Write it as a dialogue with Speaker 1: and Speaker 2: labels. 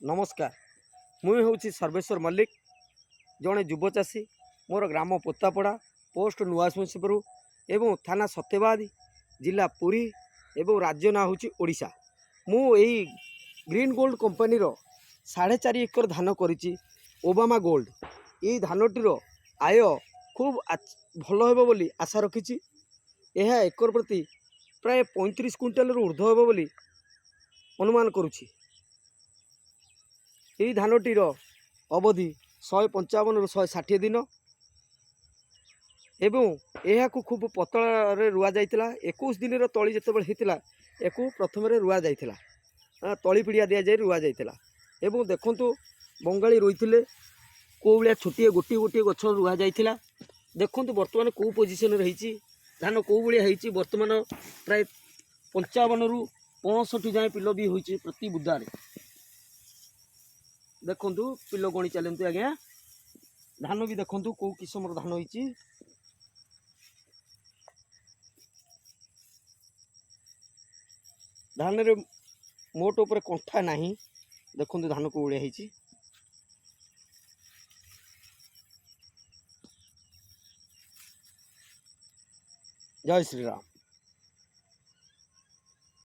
Speaker 1: नमस्कार, मुई हूँ सर्वेश्वर मल्लिक, जड़े युव चाषी। मोर ग्राम पोतापड़ा, पोस्ट नुआशंसपुर एवं थाना सत्यवादी, जिला पुरी एवं राज्य ना हूँ ओडिशा। मु एई ग्रीन गोल्ड कंपनी 4.5 एकर धान करिछि ओबामा गोल्ड। ये धानटीर आय खूब भल हेबो बोली आशा रखिछि। यह एकर प्रति प्राय 35 क्विंटाल ऊर्ध्व हेबो बोली अनुमान करुछि। यही धानटीर अवधि 155 रु 160 दिन एवं यह खूब पतला रुआ जाइतिला। 21 दिन तली जितेबाला होता या प्रथम रुआ जाइतिला, तली पिड़िया दि जाए रुआ जाइतिला। एवं देखंतु बंगाली रोइथिले को भाया छोटे गोटे गोटे गछ रुआ जाइतिला। देखंतु वर्तमान को पोजिशन रही धान को भाया होइछि। वर्तमान प्राय 55 रु 65 जाए पिलो भी होइछि प्रति बुदारे। देखंतु पिलो गणी चलते आज्ञा। धान भी देखंतु को किस्म धान होइछि। धान रे मोट ऊपर कंठा नहीं। देखंतु धान को उड़िया होइछि। जय श्री राम।